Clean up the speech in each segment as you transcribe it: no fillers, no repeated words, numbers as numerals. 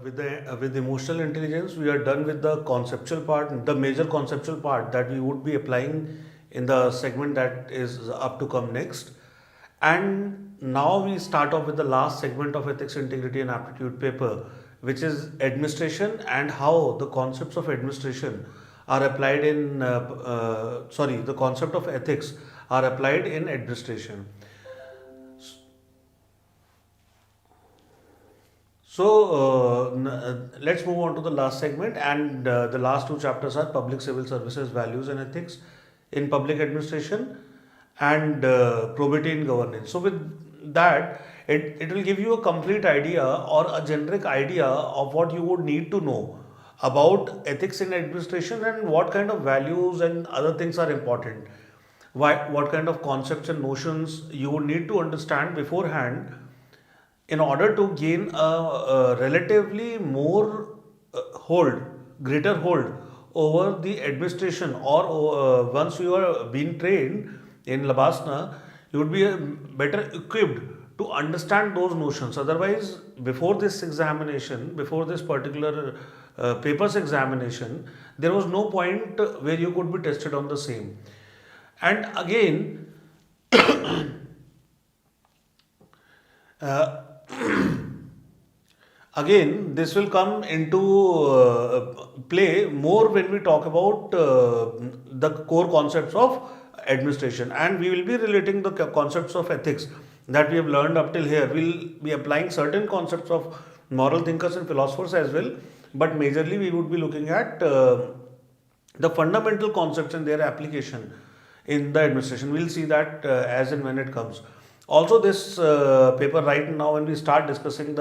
with emotional intelligence, we are done with the conceptual part, the major conceptual part that we would be applying in the segment that is up to come next. And now we start off with the last segment of ethics, integrity, and aptitude paper, which is administration and how the concepts of administration are applied in. Sorry, the concept of ethics are applied in administration. So let's move on to the last segment, and the last two chapters are public civil services, values and ethics in public administration, and probity in governance. So with that, it will give you a complete idea or a generic idea of what you would need to know about ethics in administration and what kind of values and other things are important. What kind of concepts and notions you would need to understand beforehand in order to gain a relatively more hold, greater hold over the administration, or once you are being trained in Labasna, you would be better equipped to understand those notions. Otherwise, before this examination, before this particular papers examination, there was no point where you could be tested on the same. And again, uh, again, this will come into play more when we talk about the core concepts of administration, and we will be relating the concepts of ethics that we have learned up till here. We'll be applying certain concepts of moral thinkers and philosophers as well, but majorly we would be looking at the fundamental concepts and their application in the administration. We'll see that as and when it comes. Also, this paper right now, when we start discussing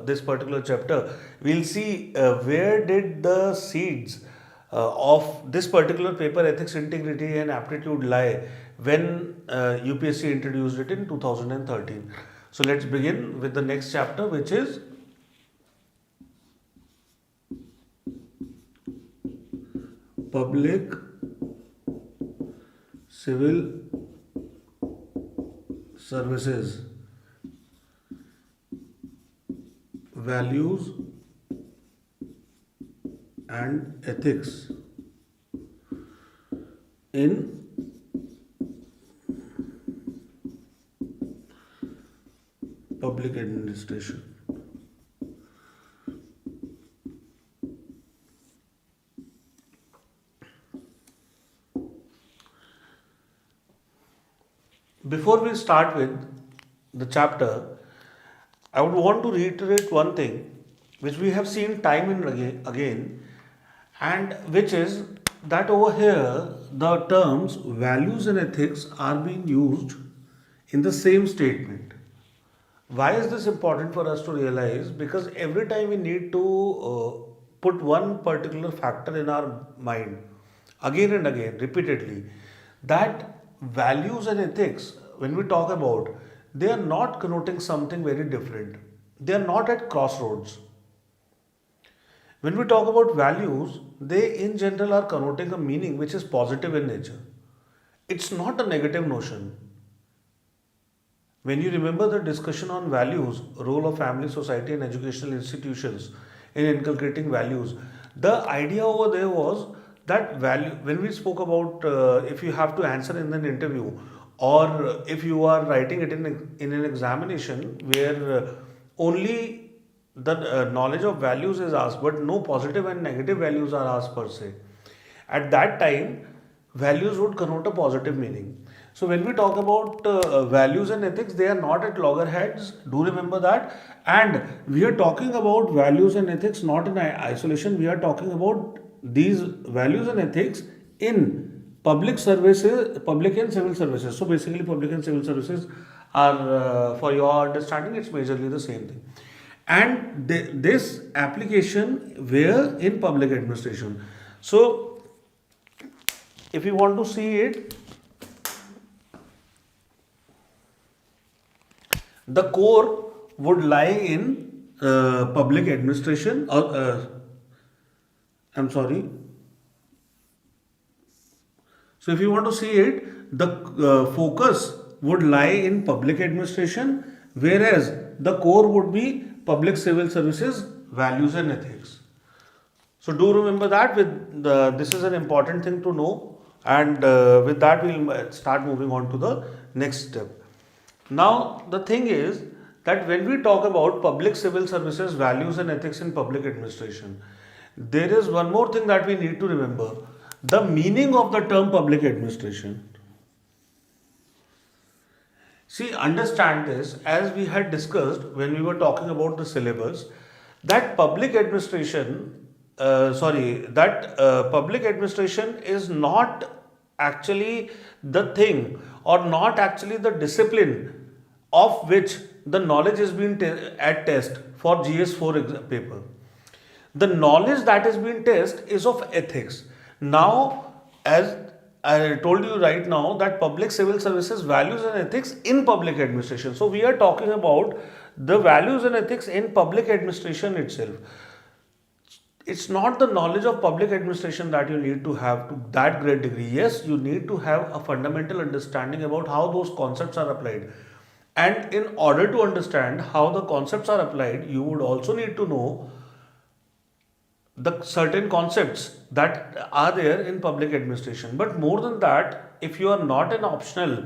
this particular chapter, we'll see where did the seeds of this particular paper, ethics, integrity, and aptitude, lie when UPSC introduced it in 2013. So let's begin with the next chapter, which is public civil services, values and ethics in public administration. Before we start with the chapter, I would want to reiterate one thing which we have seen time and again, and which is that over here the terms values and ethics are being used in the same statement. Why is this important for us to realize? Because every time we need to put one particular factor in our mind again and again, repeatedly, that values and ethics, when we talk about, they are not connoting something very different. They are not at crossroads. When we talk about values, they in general are connoting a meaning which is positive in nature. It's not a negative notion. When you remember the discussion on values, role of family, society, and educational institutions in inculcating values, the idea over there was that value. When we spoke about if you have to answer in an interview, or if you are writing it in an examination where only the knowledge of values is asked, but no positive and negative values are asked per se. At that time, values would connote a positive meaning. So when we talk about values and ethics, they are not at loggerheads. Do remember that. And we are talking about values and ethics not in isolation. We are talking about these values and ethics in public services, public and civil services. So basically, public and civil services are, for your understanding, it's majorly the same thing. And this application where in public administration. So if you want to see it, the core would lie in public administration, or I'm sorry. So if you want to see it, the focus would lie in public administration, whereas the core would be public civil services, values and ethics. So do remember that. This is an important thing to know, and with that we'll start moving on to the next step. Now the thing is that when we talk about public civil services, values and ethics in public administration, there is one more thing that we need to remember: the meaning of the term public administration. See, understand this, as we had discussed when we were talking about the syllabus, that public administration is not actually the thing, or not actually the discipline of which the knowledge is being at test for GS4 paper. The knowledge that is being tested is of ethics. Now, as I told you right now, that public civil services, values and ethics in public administration. So we are talking about the values and ethics in public administration itself. It's not the knowledge of public administration that you need to have to that great degree. Yes, you need to have a fundamental understanding about how those concepts are applied. And in order to understand how the concepts are applied, you would also need to know the certain concepts that are there in public administration. But more than that, if you are not an optional,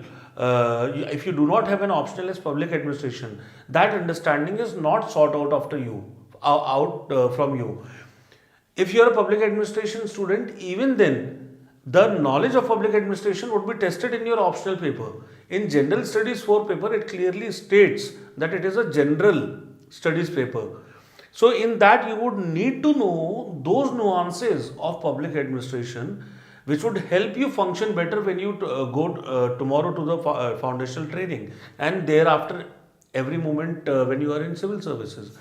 if you do not have an optional as public administration, that understanding is not sought out after you, from you. If you are a public administration student, even then, the knowledge of public administration would be tested in your optional paper. In general studies 4 paper, it clearly states that it is a general studies paper. So in that you would need to know those nuances of public administration which would help you function better when you go tomorrow to the foundational training, and thereafter every moment when you are in civil services.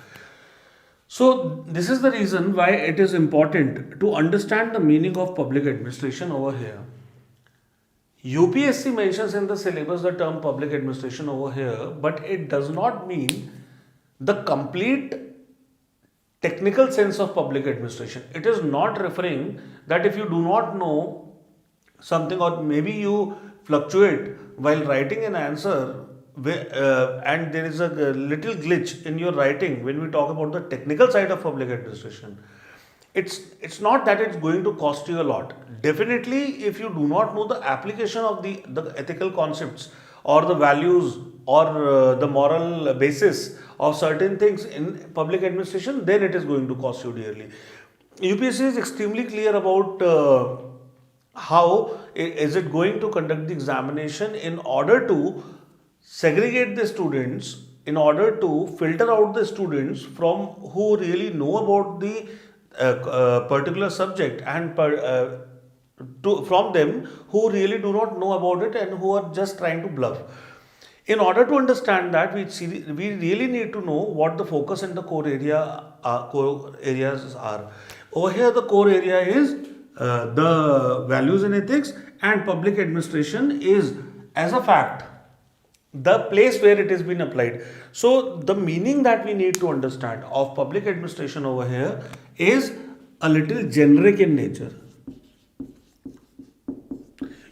So this is the reason why it is important to understand the meaning of public administration over here. UPSC mentions in the syllabus the term public administration over here, but it does not mean the complete technical sense of public administration. It is not referring that if you do not know something, or maybe you fluctuate while writing an answer, and there is a little glitch in your writing when we talk about the technical side of public administration. It's not that it's going to cost you a lot. Definitely, if you do not know the application of the ethical concepts or the values or the moral basis of certain things in public administration, then it is going to cost you dearly. UPSC is extremely clear about how is it going to conduct the examination in order to segregate the students, in order to filter out the students from who really know about the particular subject, and from them who really do not know about it and who are just trying to bluff. In order to understand that, we really need to know what the focus and the core areas are. Over here, the core area is the values and ethics, and public administration is, as a fact, the place where it has been applied. So the meaning that we need to understand of public administration over here is a little generic in nature.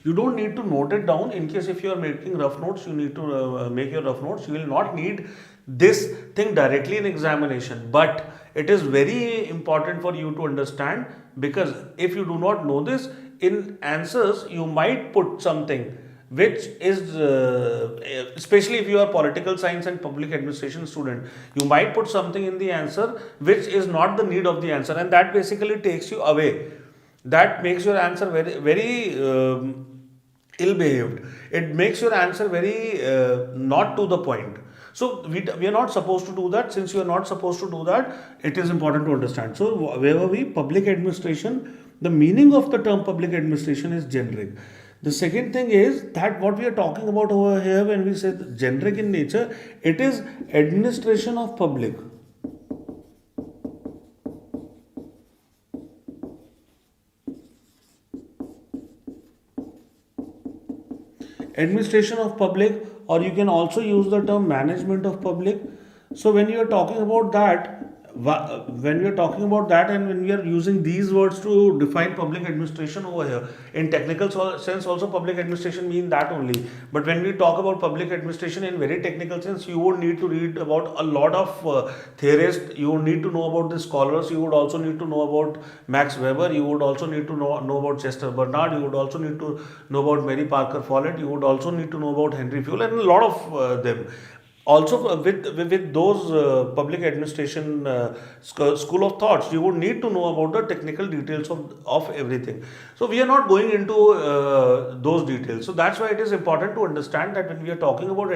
You don't need to note it down. In case if you are making rough notes, you need to make your rough notes. You will not need this thing directly in examination, but it is very important for you to understand, because if you do not know this, in answers you might put something which is, especially if you are political science and public administration student, you might put something in the answer which is not the need of the answer, and that basically takes you away. That makes your answer very ill behaved. It makes your answer very not to the point. So we are not supposed to do that. Since you are not supposed to do that, it is important to understand. So where were we? Public administration. The meaning of the term public administration is generic. The second thing is that what we are talking about over here, when we say generic in nature, it is administration of public. Administration of public, or you can also use the term management of public. So when you are talking about that, when we are talking about that, and when we are using these words to define public administration over here, in technical sense also public administration mean that only. But when we talk about public administration in very technical sense, you would need to read about a lot of theorists, you would need to know about the scholars, you would also need to know about Max Weber, you would also need to know about Chester Bernard, you would also need to know about Mary Parker Follett, you would also need to know about Henry Fewell, and a lot of them. Also, with those public administration school of thoughts, you would need to know about the technical details of everything. So we are not going into those details. So that's why it is important to understand that when we are talking about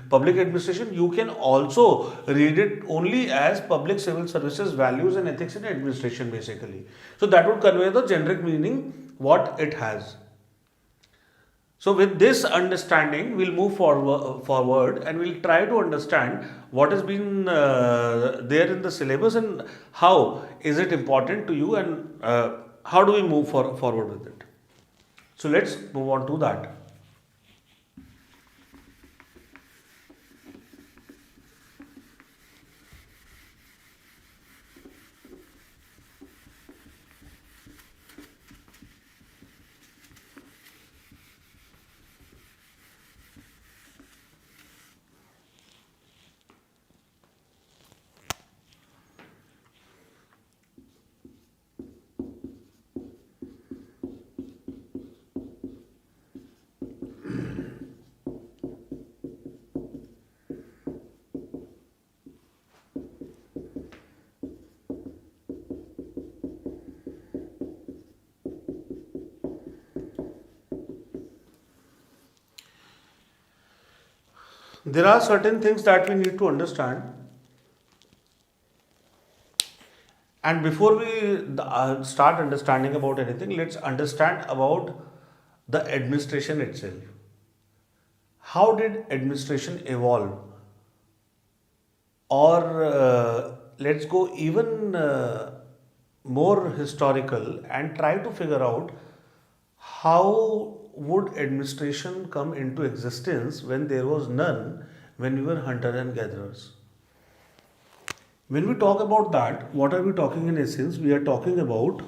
public administration, you can also read it only as public civil services values and ethics in administration, basically. So that would convey the generic meaning what it has. So, with this understanding, we'll move forward and we'll try to understand what has been there in the syllabus and how is it important to you, and how do we move forward with it. So, let's move on to that. There are certain things that we need to understand, and before we start understanding about anything, let's understand about the administration itself. How did administration evolve? Or let's go even more historical and try to figure out how would administration come into existence when there was none, when we were hunter and gatherers. When we talk about that, what are we talking in essence? We are talking about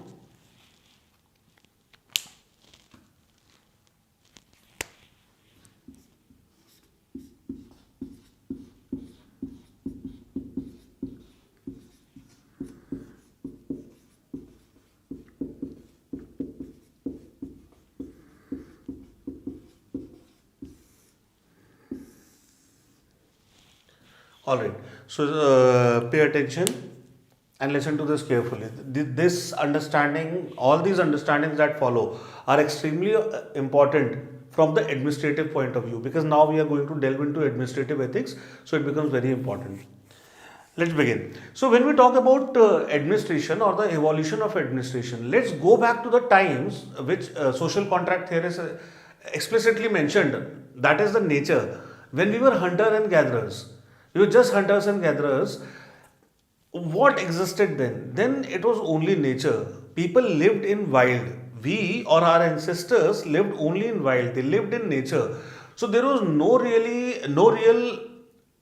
all right. So pay attention and listen to this carefully. This understanding, all these understandings that follow, are extremely important from the administrative point of view, because now we are going to delve into administrative ethics, so it becomes very important. Let's begin. So, when we talk about administration or the evolution of administration, let's go back to the times which social contract theorists explicitly mentioned. That is the nature. When we were hunter and gatherers, we were just hunters and gatherers. What existed then? Then it was only nature. People lived in wild. We or our ancestors lived only in wild. They lived in nature. So there was no real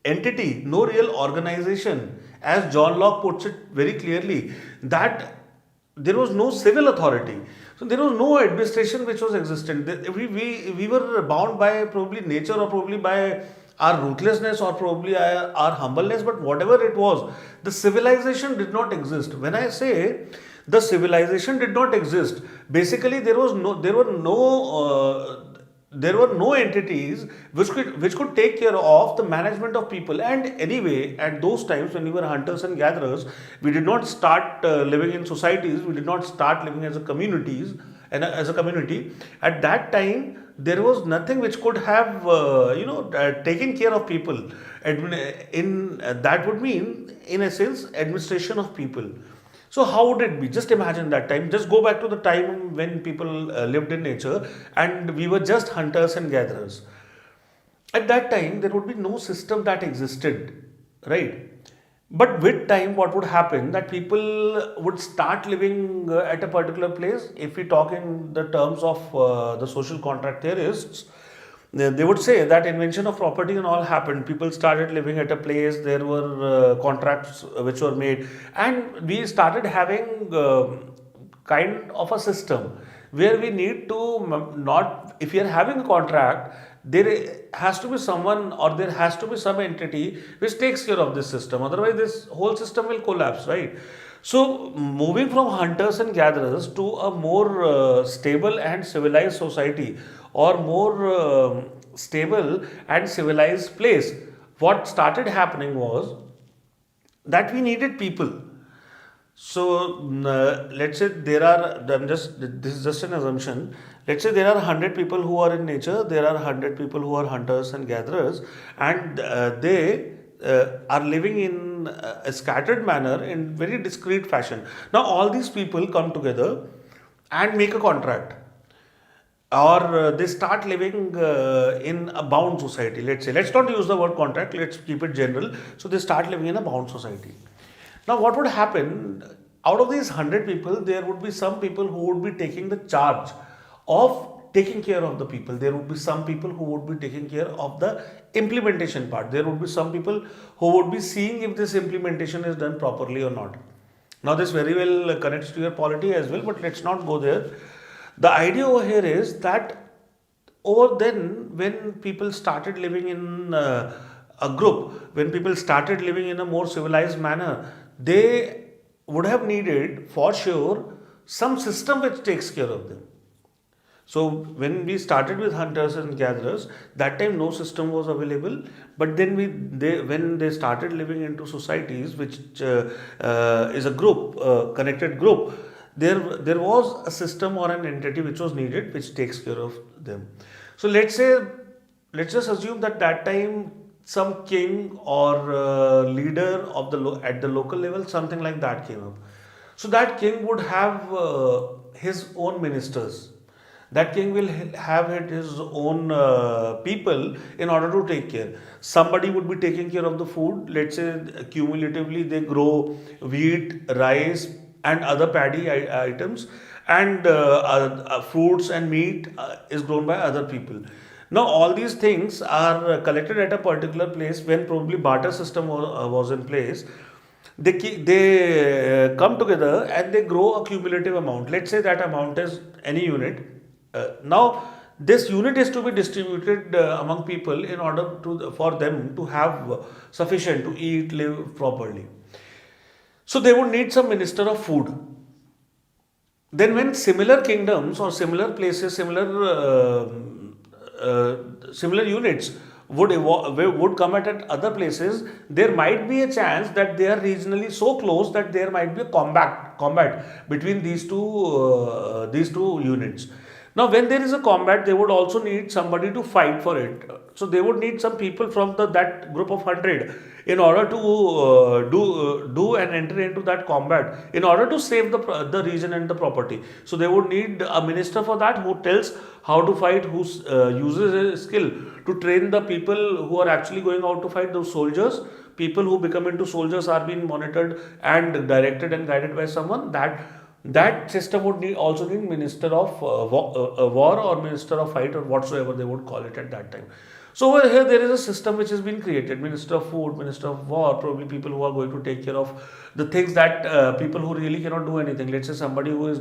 entity, no real organization. As John Locke puts it very clearly, that there was no civil authority. So there was no administration which was existent. We were bound by probably nature, or probably by our ruthlessness, or probably our humbleness, but whatever it was, the civilization did not exist. When I say the civilization did not exist, basically there were no entities which could take care of the management of people. And anyway, at those times when we were hunters and gatherers, we did not start living in societies, we did not start living as a communities, and as a community. At that time, there was nothing which could have taken care of people. That would mean, in a sense, administration of people. So how would it be? Just imagine that time. Just go back to the time when people lived in nature and we were just hunters and gatherers. At that time, there would be no system that existed, right? But with time, what would happen, that people would start living at a particular place. If we talk in the terms of the social contract theorists, they would say that invention of property and all happened. People started living at a place. There were contracts which were made, and we started having kind of a system where we need to not, if we are having a contract, there has to be someone or there has to be some entity which takes care of this system. Otherwise, this whole system will collapse, right? So, moving from hunters and gatherers to a more stable and civilized society, or more stable and civilized place, what started happening was that we needed people. So, let's say there are, this is just an assumption. Let's say there are 100 people who are in nature, there are 100 people who are hunters and gatherers, and they are living in a scattered manner in very discrete fashion. Now, all these people come together and make a contract, or they start living in a bound society. Let's say, let's not use the word contract, let's keep it general. So, they start living in a bound society. Now, what would happen, out of these 100 people, there would be some people who would be taking the charge of taking care of the people. There would be some people who would be taking care of the implementation part. There would be some people who would be seeing if this implementation is done properly or not. Now, this very well connects to your polity as well, but let's not go there. The idea over here is that over then, when people started living in a group, when people started living in a more civilized manner, they would have needed for sure some system which takes care of them. So when we started with hunters and gatherers, that time no system was available. But then when they started living into societies, which is a group, connected group, there was a system or an entity which was needed, which takes care of them. So let's just assume that that time some king or leader of at the local level, something like that came up. So that king would have his own ministers. That king will have his own people in order to take care. Somebody would be taking care of the food. Let's say cumulatively they grow wheat, rice, and other paddy items, and fruits and meat is grown by other people. Now, all these things are collected at a particular place when probably barter system was in place. They come together and they grow a cumulative amount. Let's say that amount is any unit. Now, this unit is to be distributed among people in order for them to have sufficient to eat, live properly. So they would need some minister of food. Then, when similar kingdoms or similar places, similar units would come at other places, there might be a chance that they are regionally so close that there might be a combat between these two units. Now, when there is a combat, they would also need somebody to fight for it. So, they would need some people from that group of 100 in order to do and enter into that combat, in order to save the region and the property. So, they would need a minister for that, who tells how to fight, who uses his skill to train the people who are actually going out to fight, those soldiers. People who become into soldiers are being monitored and directed and guided by someone. That system would also need minister of war or minister of fight, or whatsoever they would call it at that time. So over here there is a system which has been created: minister of food, minister of war, probably people who are going to take care of the things that people who really cannot do anything. Let's say somebody who is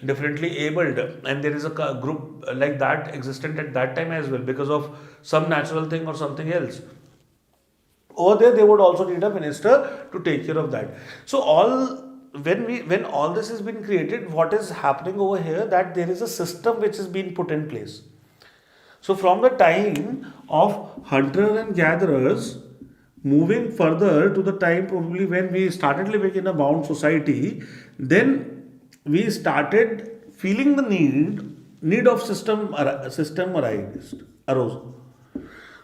differently abled, and there is a group like that existent at that time as well because of some natural thing or something else. Over there they would also need a minister to take care of that. So when all this has been created, what is happening over here, that there is a system which has been put in place. So from the time of hunter and gatherers, moving further to the time probably when we started living in a bound society, then we started feeling the need of system arose.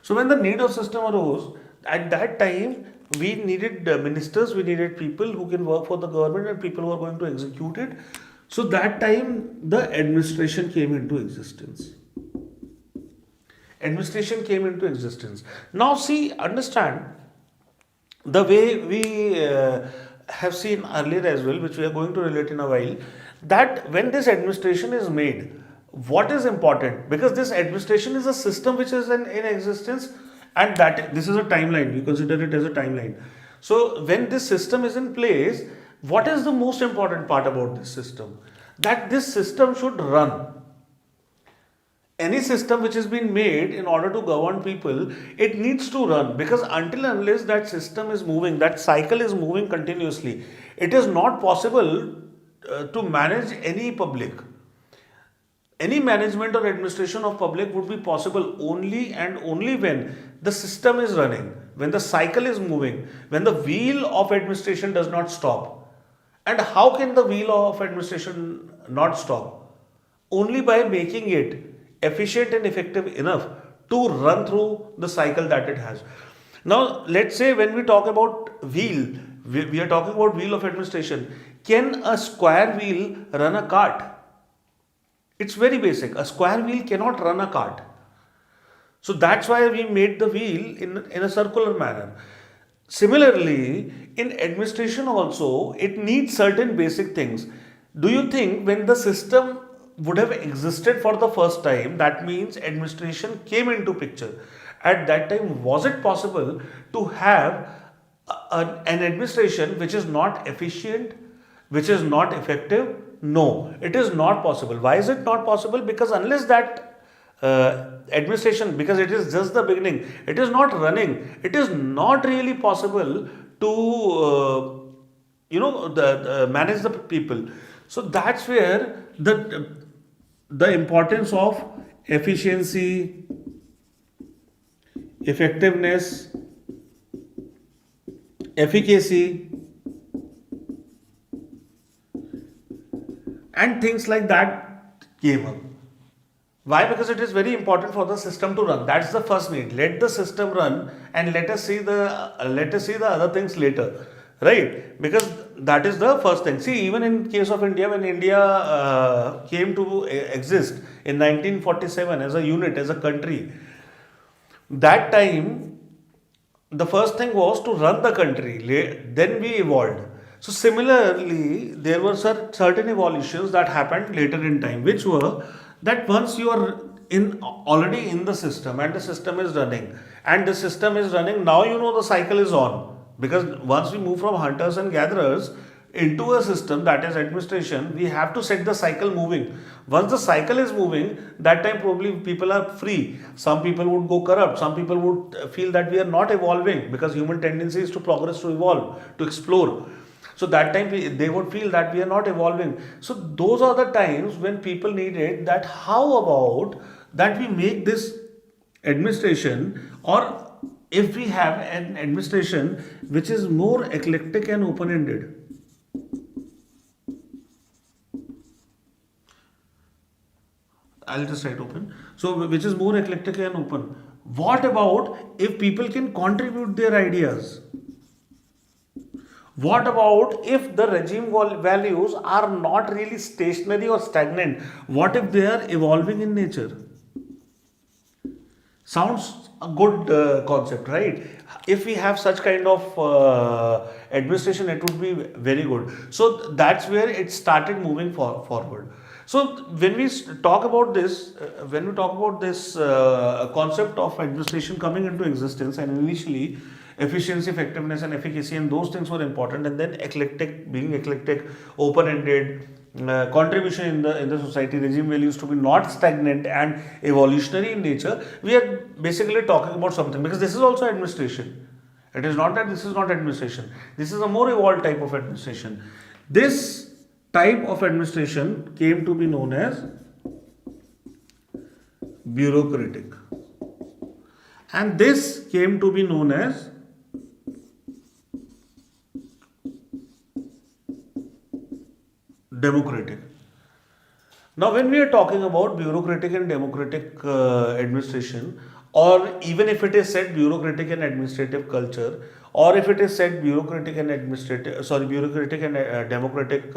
So when the need of system arose, at that time we needed ministers, we needed people who can work for the government and people who are going to execute it. So that time the administration came into existence. Now see, understand the way we have seen earlier as well, which we are going to relate in a while, that when this administration is made, What is important? Because this administration is a system which is in existence, and that this is a timeline. You consider it as a timeline. So when this system is in place, what is the most important part about this system? That this system should run. Any system which has been made in order to govern people, it needs to run, because until and unless that system is moving, that cycle is moving continuously, it is not possible to manage any public. Any management or administration of public would be possible only and only when the system is running, when the cycle is moving, when the wheel of administration does not stop. And how can the wheel of administration not stop? Only by making it efficient and effective enough to run through the cycle that it has. Now, let's say when we talk about wheel, we are talking about wheel of administration. Can a square wheel run a cart? It's very basic. A square wheel cannot run a cart. So that's why we made the wheel in a circular manner. Similarly, in administration also, it needs certain basic things. Do you think when the system would have existed for the first time, that means administration came into picture? At that time, was it possible to have an administration which is not efficient, which is not effective? No, it is not possible. Why is it not possible? Because unless that administration, because it is just the beginning, it is not running, it is not really possible to manage the people. So that's where the importance of efficiency, effectiveness, efficacy, and things like that came up. Why? Because it is very important for the system to run. That's the first need. Let the system run, and let us see the other things later, right? Because that is the first thing. See, even in case of India, when India came to exist in 1947 as a unit, as a country, that time the first thing was to run the country. Then we evolved. So similarly, there were certain evolutions that happened later in time, which were that once you are already in the system and the system is running, now you know the cycle is on. Because once we move from hunters and gatherers into a system that is administration, we have to set the cycle moving. Once the cycle is moving, that time probably people are free. Some people would go corrupt. Some people would feel that we are not evolving, because human tendency is to progress, to evolve, to explore. So that time they would feel that we are not evolving. So those are the times when people needed that. How about that we make this administration, or if we have an administration which is more eclectic and open-ended. I'll just write open. So which is more eclectic and open. What about if people can contribute their ideas? What about if the regime values are not really stationary or stagnant? What if they are evolving in nature? Sounds a good concept, right? If we have such kind of administration, it would be very good. So that's where it started moving forward. So when we talk about this, concept of administration coming into existence, and initially efficiency, effectiveness, and efficacy, and those things were important, and then being eclectic, open-ended, contribution in the society, regime values to be not stagnant and evolutionary in nature. We are basically talking about something, because this is also administration. It is not that this is not administration. This is a more evolved type of administration. This type of administration came to be known as bureaucratic, and this came to be known as democratic. Now, when we are talking about bureaucratic and democratic administration, or even if it is said bureaucratic and administrative culture, or if it is said bureaucratic and democratic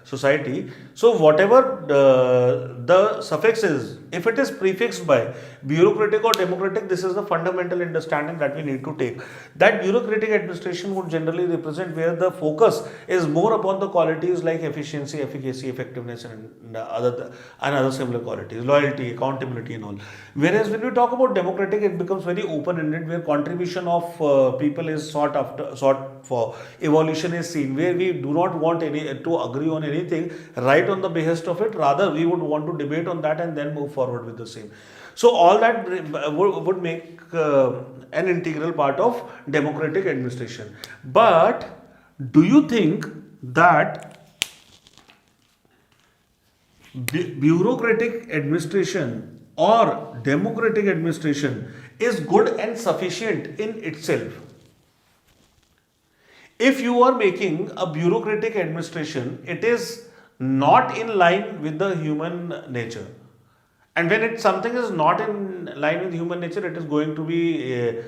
society, so whatever the suffix is, If it is prefixed by bureaucratic or democratic, this is the fundamental understanding that we need to take. That bureaucratic administration would generally represent where the focus is more upon the qualities like efficiency, efficacy, effectiveness, and other similar qualities, loyalty, accountability, and all. Whereas when we talk about democratic, it becomes very open-ended, where contribution of people is sought for, evolution is seen, where we do not want to agree on anything right on the behest of it. Rather, we would want to debate on that and then move forward with the same. So all that would make an integral part of democratic administration. But do you think that bureaucratic administration or democratic administration is good and sufficient in itself? If you are making a bureaucratic administration, it is not in line with the human nature. And when something is not in line with human nature, it is going to be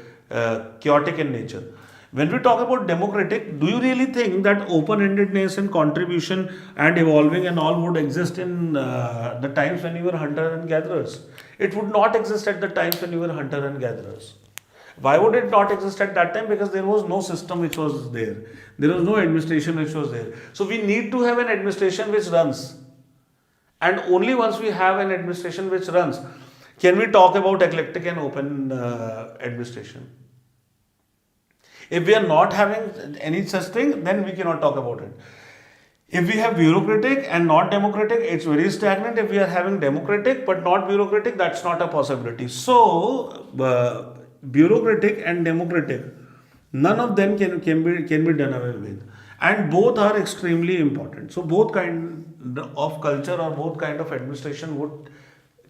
chaotic in nature. When we talk about democratic, do you really think that open-endedness and contribution and evolving and all would exist in the times when you were hunter and gatherers? It would not exist at the times when you were hunter and gatherers. Why would it not exist at that time? Because there was no system which was there. There was no administration which was there. So we need to have an administration which runs. And only once we have an administration which runs, can we talk about eclectic and open administration. If we are not having any such thing, then we cannot talk about it. If we have bureaucratic and not democratic, it's very stagnant. If we are having democratic but not bureaucratic, that's not a possibility. So, bureaucratic and democratic, none of them can be done away with, and both are extremely important. So both kind of culture or both kind of administration would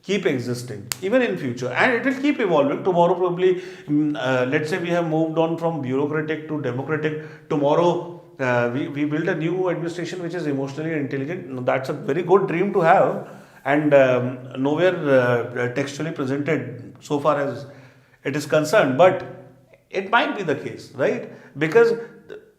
keep existing even in future, and it will keep evolving. Tomorrow probably, let's say we have moved on from bureaucratic to democratic. Tomorrow we build a new administration which is emotionally intelligent. That's a very good dream to have, and nowhere textually presented so far as it is concerned, but it might be the case, right? Because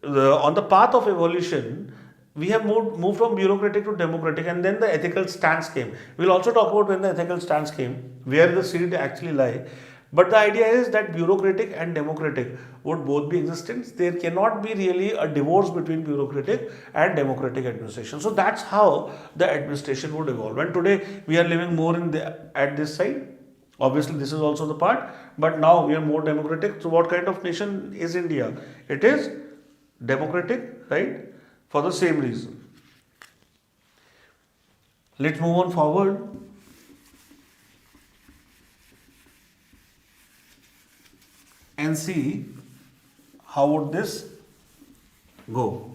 on the path of evolution, we have moved from bureaucratic to democratic, and then the ethical stance came. We'll also talk about when the ethical stance came, where the seed actually lie. But the idea is that bureaucratic and democratic would both be existent. There cannot be really a divorce between bureaucratic and democratic administration. So that's how the administration would evolve. And today we are living more at this side. Obviously, this is also the part, but now we are more democratic. So, what kind of nation is India? It is democratic, right? For the same reason. Let's move on forward. And see how would this go.